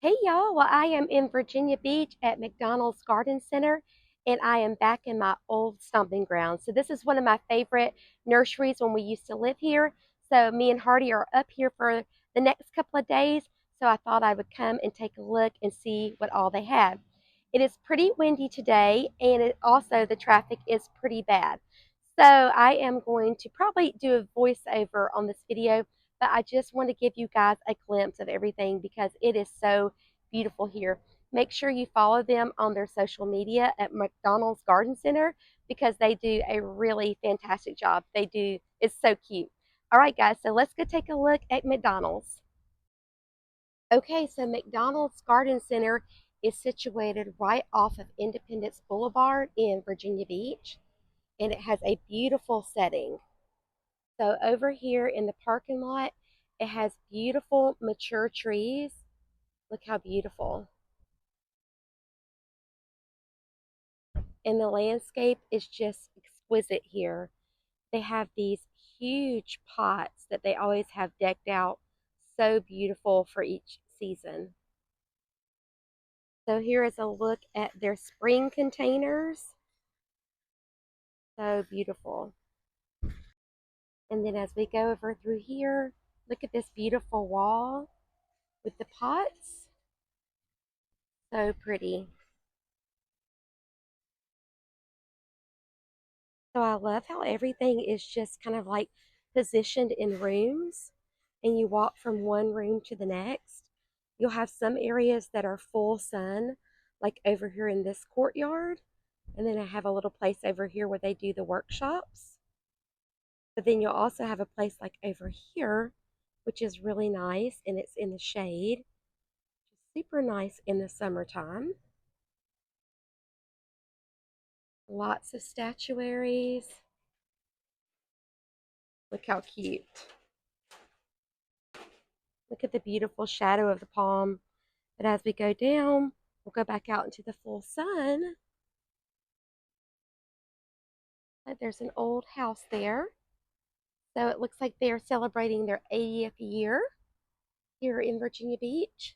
Hey y'all, well I am in Virginia Beach at McDonald's Garden Center and I am back in my old stomping ground. So this is one of my favorite nurseries when we used to live here. So me and Hardy are up here for the next couple of days. So I thought I would come and take a look and see what all they have. It is pretty windy today and also the traffic is pretty bad. So I am going to probably do a voiceover on this video, but I just want to give you guys a glimpse of everything because it is so beautiful here. Make sure you follow them on their social media at McDonald's Garden Center because they do a really fantastic job. It's so cute. All right, guys, so let's go take a look at McDonald's. Okay, so McDonald's Garden Center is situated right off of Independence Boulevard in Virginia Beach, and it has a beautiful setting. So over here in the parking lot, it has beautiful mature trees. Look how beautiful. And the landscape is just exquisite here. They have these huge pots that they always have decked out, so beautiful for each season. So here is a look at their spring containers. So beautiful. And then as we go over through here, look at this beautiful wall with the pots. So pretty. So I love how everything is just kind of like positioned in rooms and you walk from one room to the next. You'll have some areas that are full sun, like over here in this courtyard. And then I have a little place over here where they do the workshops. But then you'll also have a place like over here, which is really nice and it's in the shade. Super nice in the summertime. Lots of statuaries. Look how cute. Look at the beautiful shadow of the palm. But as we go down, we'll go back out into the full sun. There's an old house there. So it looks like they are celebrating their 80th year here in Virginia Beach.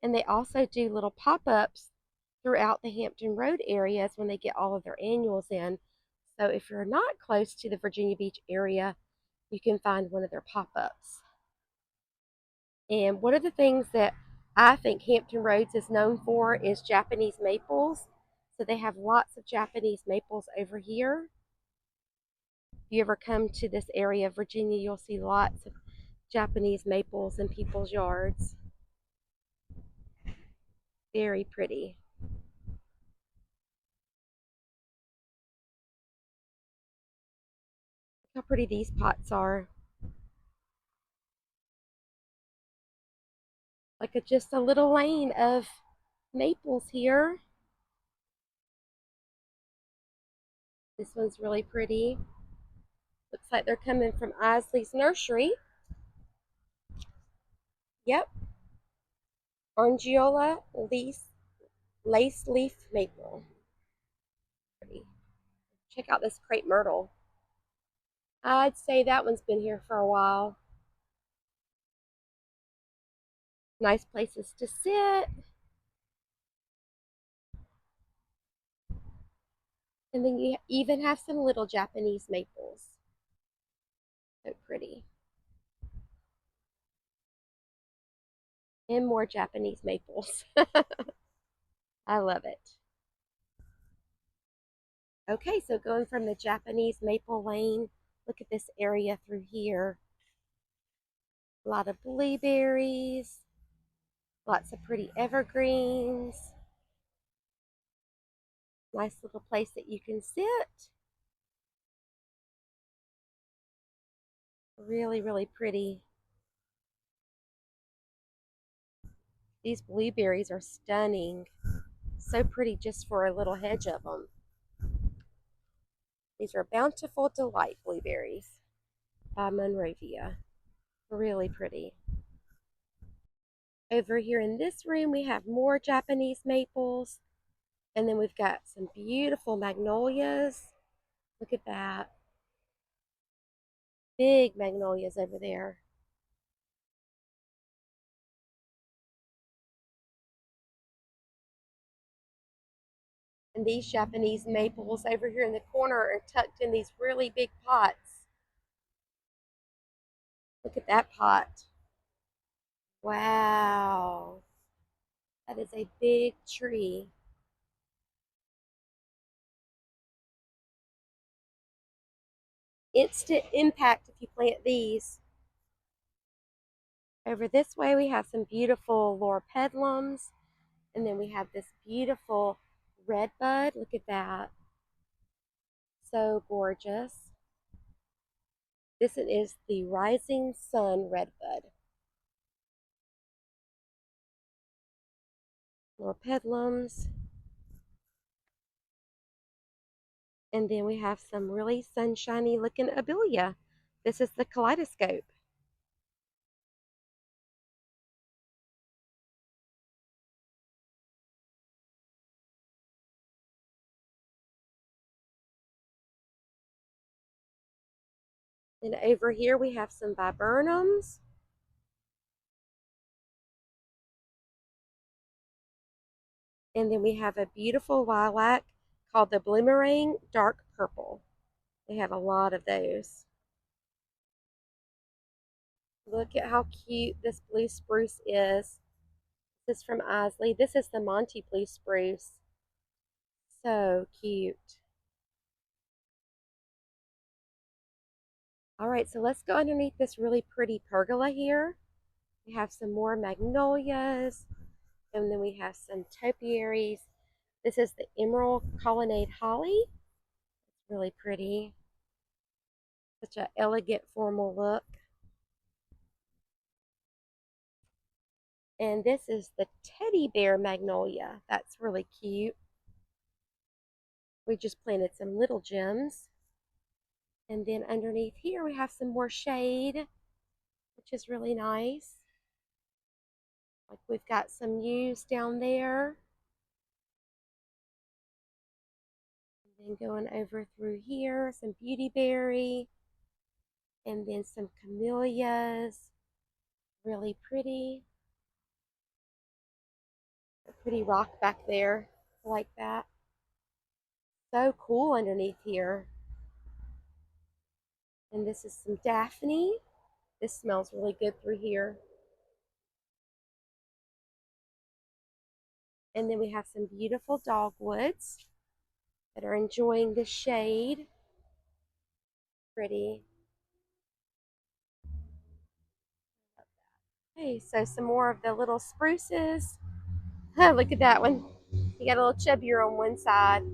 And they also do little pop-ups throughout the Hampton Road areas when they get all of their annuals in. So if you're not close to the Virginia Beach area, you can find one of their pop-ups. And one of the things that I think Hampton Roads is known for is Japanese maples. So they have lots of Japanese maples over here. If you ever come to this area of Virginia, you'll see lots of Japanese maples in people's yards. Very pretty. Look how pretty these pots are. Like just a little lane of maples here. This one's really pretty. Looks like they're coming from Isley's Nursery. Yep. Orangiola lace leaf maple. Pretty. Check out this crepe myrtle. I'd say that one's been here for a while. Nice places to sit. And then you even have some little Japanese maples. So pretty. And more Japanese maples. I love it. Okay, so going from the Japanese maple lane, look at this area through here. A lot of blueberries, lots of pretty evergreens. Nice little place that you can sit. Really, really pretty. These blueberries are stunning. So pretty just for a little hedge of them. These are Bountiful Delight blueberries by Monrovia. Really pretty. Over here in this room, we have more Japanese maples. And then we've got some beautiful magnolias. Look at that. Big magnolias over there. And these Japanese maples over here in the corner are tucked in these really big pots. Look at that pot. Wow. That is a big tree. Instant impact if you plant these. Over this way we have some beautiful loropetalums, and then we have this beautiful red bud. Look at that. So gorgeous. This is the Rising Sun redbud. Loropetalums. And then we have some really sunshiny looking abelia. This is the kaleidoscope. Then over here we have some viburnums. And then we have a beautiful lilac called the Bloomerang Dark Purple. They have a lot of those. Look at how cute this blue spruce is. This is from Isley. This is the Monty Blue Spruce. So cute. All right, so let's go underneath this really pretty pergola here. We have some more magnolias, and then we have some topiaries. This is the Emerald Colonnade Holly. It's really pretty. Such an elegant, formal look. And this is the Teddy Bear Magnolia. That's really cute. We just planted some little gems. And then underneath here we have some more shade, which is really nice. Like we've got some yews down there. And then going over through here, some beautyberry. And then some camellias. Really pretty. A pretty rock back there. I like that. So cool underneath here. And this is some Daphne. This smells really good through here. And then we have some beautiful dogwoods that are enjoying the shade. Pretty. Okay, so some more of the little spruces. Look at that one. You got a little chubbier on one side.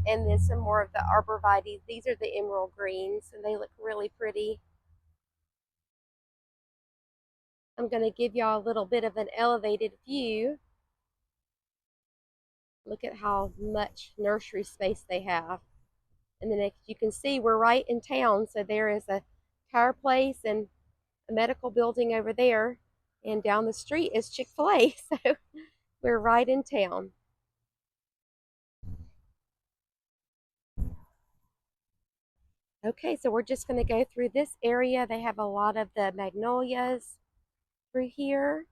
And then some more of the arborvitae. These are the emerald greens, and they look really pretty. I'm going to give y'all a little bit of an elevated view. Look at how much nursery space they have. And then as you can see, we're right in town. So there is a tire place and a medical building over there. And down the street is Chick-fil-A. So we're right in town. Okay, so we're just going to go through this area. They have a lot of the magnolias through here.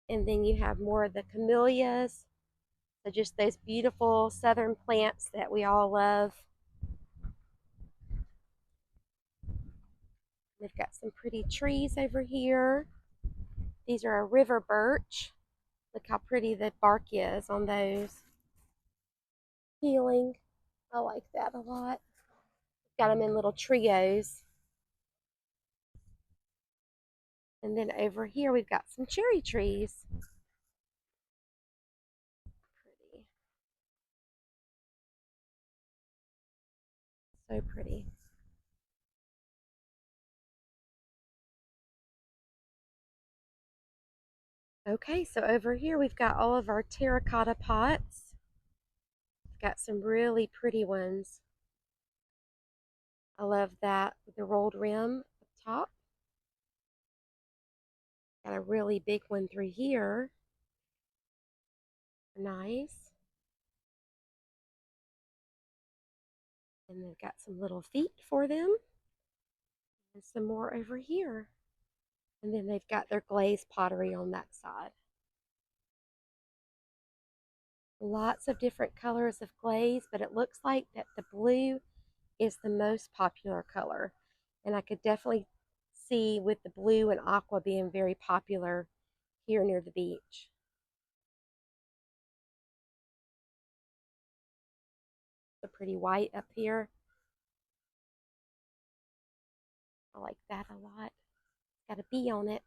And then you have more of the camellias. So just those beautiful southern plants that we all love. We've got some pretty trees over here. These are a river birch. Look how pretty the bark is on those. Healing. I like that a lot. Got them in little trios. And then over here we've got some cherry trees. Pretty. So pretty. Okay, so over here we've got all of our terracotta pots. We've got some really pretty ones. I love that with the rolled rim up top. Got a really big one through here. Nice. And they've got some little feet for them. And some more over here. And then they've got their glazed pottery on that side. Lots of different colors of glaze, but it looks like that the blue is the most popular color. And I could definitely see with the blue and aqua being very popular here near the beach. The pretty white up here. I like that a lot. Got a bee on it.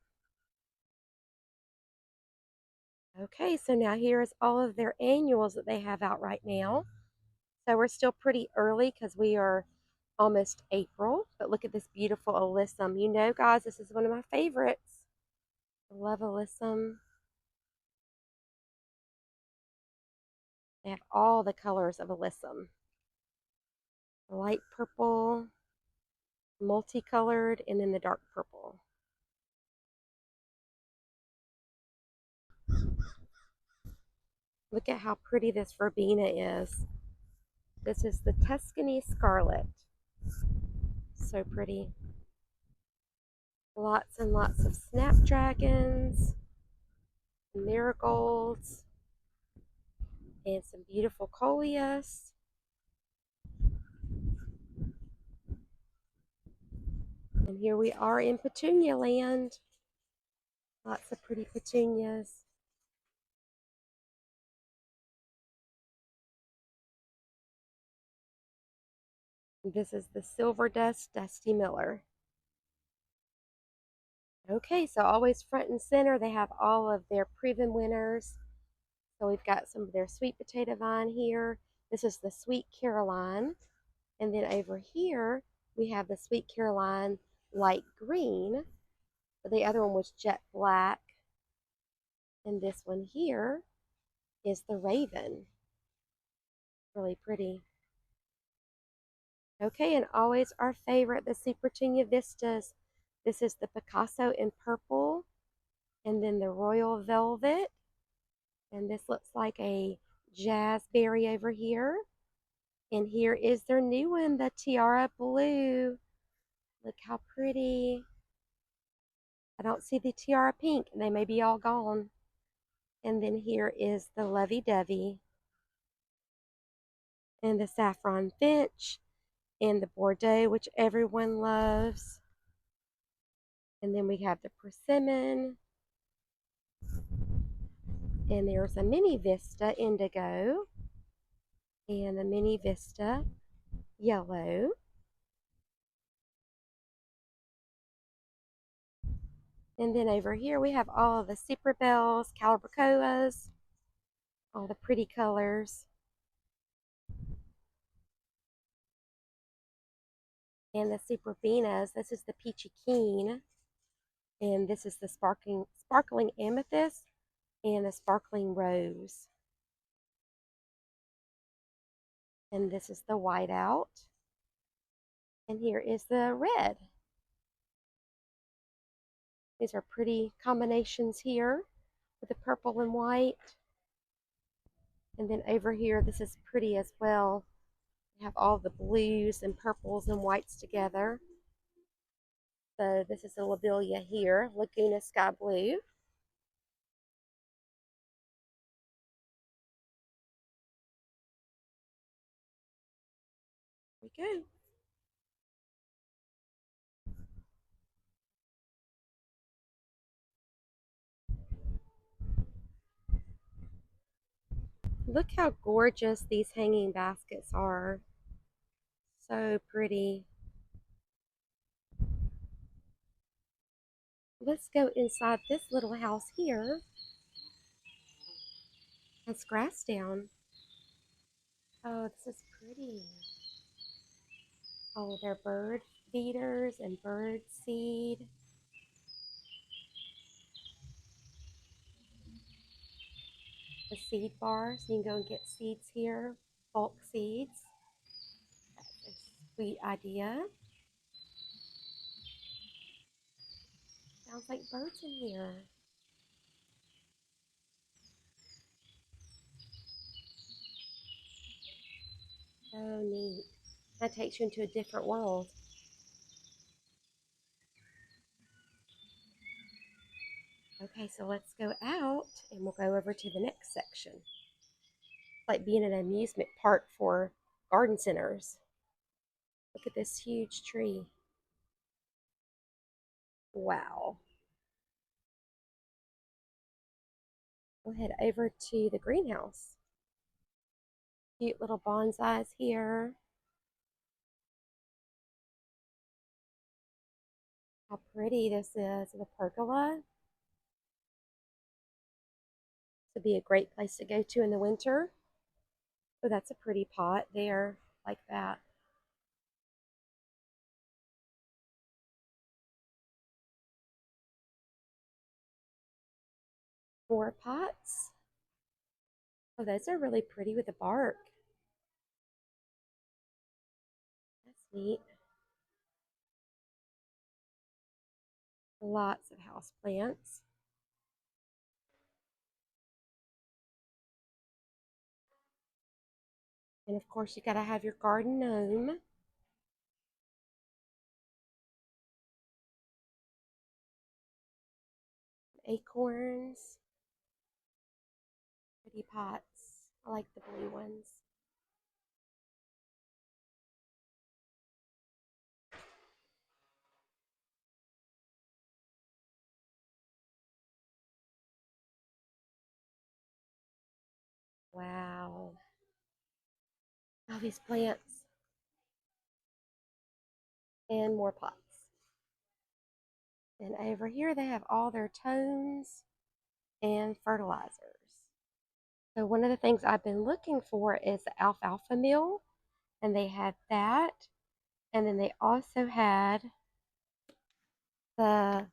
Okay, so now here's all of their annuals that they have out right now. So we're still pretty early because we are almost April. But look at this beautiful alyssum. You know, guys, this is one of my favorites. I love alyssum. They have all the colors of alyssum. Light purple, multicolored, and then the dark purple. Look at how pretty this verbena is. This is the Tuscany Scarlet. So pretty. Lots and lots of snapdragons, marigolds, and some beautiful coleus. And here we are in petunia land. Lots of pretty petunias. This is the Silver Dust Dusty Miller. Okay, so always front and center, they have all of their proven winners. So we've got some of their sweet potato vine here. This is the Sweet Caroline. And then over here, we have the Sweet Caroline light green. The other one was jet black. And this one here is the Raven. Really pretty. Okay, and always our favorite, the Supertunia Vistas. This is the Picasso in purple, and then the Royal Velvet. And this looks like a Jazzberry over here. And here is their new one, the Tiara Blue. Look how pretty. I don't see the Tiara Pink, and they may be all gone. And then here is the Lovey Dovey, and the Saffron Finch, and the Bordeaux, which everyone loves. And then we have the Persimmon. And there's a Mini Vista Indigo. And a Mini Vista Yellow. And then over here we have all of the Super Bells, Calibrachoas, all the pretty colors. And the Super Venas. This is the Peachy Keen. And this is the sparkling amethyst and the sparkling rose. And this is the whiteout. And here is the red. These are pretty combinations here with the purple and white. And then over here, this is pretty as well. We have all the blues and purples and whites together. So this is a lobelia here, Laguna Sky Blue. There we go. Look how gorgeous these hanging baskets are. So pretty. Let's go inside this little house here. Has grass down. Oh, this is pretty. Oh, they're bird feeders and bird seed. The seed bar, so you can go and get seeds here, bulk seeds. That's a sweet idea. Sounds like birds in here. So neat. That takes you into a different world. Okay, so let's go out and we'll go over to the next section. Like being an amusement park for garden centers. Look at this huge tree. Wow. We'll head over to the greenhouse. Cute little bonsais here. How pretty this is. The pergola. This would be a great place to go to in the winter. Oh, that's a pretty pot there, like that. More pots. Oh, those are really pretty with the bark. That's neat. Lots of house plants. And of course, you got to have your garden gnome. Acorns. Pretty pots. I like the blue ones. Wow. All these plants. And more pots. And over here they have all their tones and fertilizers. So one of the things I've been looking for is the alfalfa meal, and they had that. And then they also had the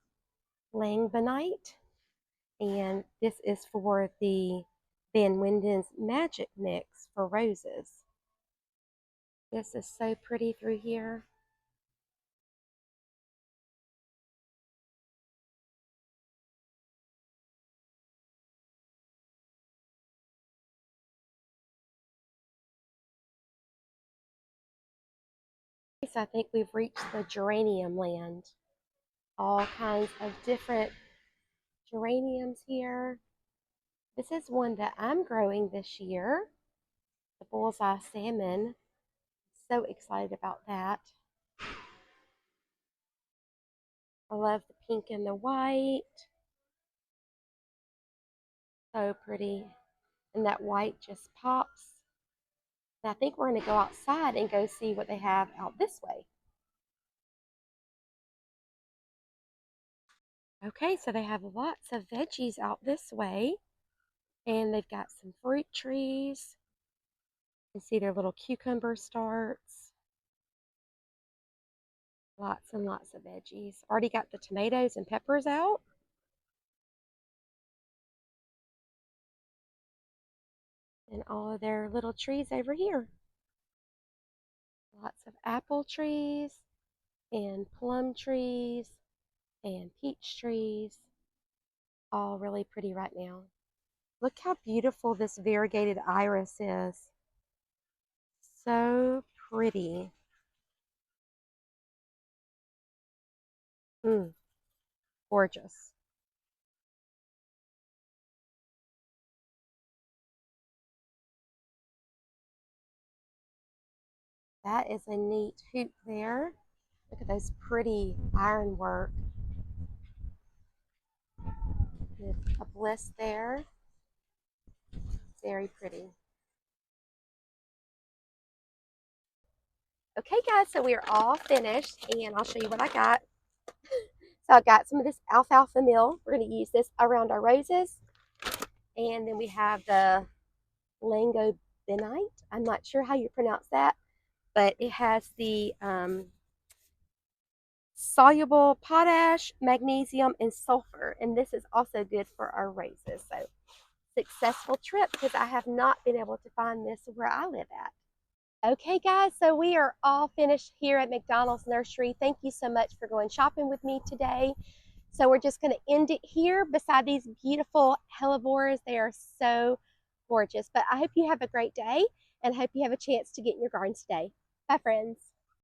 langbonite, and this is for the Van Winden's Magic Mix for roses. This is so pretty through here. So I think we've reached the geranium land. All kinds of different geraniums here. This is one that I'm growing this year, the bullseye salmon. So excited about that. I love the pink and the white. So pretty. And that white just pops. And I think we're going to go outside and go see what they have out this way. Okay, so they have lots of veggies out this way. And they've got some fruit trees. You can see their little cucumber starts. Lots and lots of veggies. Already got the tomatoes and peppers out. And all of their little trees over here. Lots of apple trees and plum trees and peach trees. All really pretty right now. Look how beautiful this variegated iris is. So pretty. Gorgeous. That is a neat hoop there. Look at those pretty ironwork. With a bliss there. Very pretty. Okay, guys, so we are all finished, and I'll show you what I got. So I got some of this alfalfa meal. We're going to use this around our roses. And then we have the langobinite. I'm not sure how you pronounce that, but it has the soluble potash, magnesium, and sulfur. And this is also good for our roses. So successful trip, because I have not been able to find this where I live at. Okay, guys, so we are all finished here at McDonald's Nursery. Thank you so much for going shopping with me today. So we're just going to end it here beside these beautiful hellebores. They are so gorgeous. But I hope you have a great day, and hope you have a chance to get in your gardens today. Bye, friends.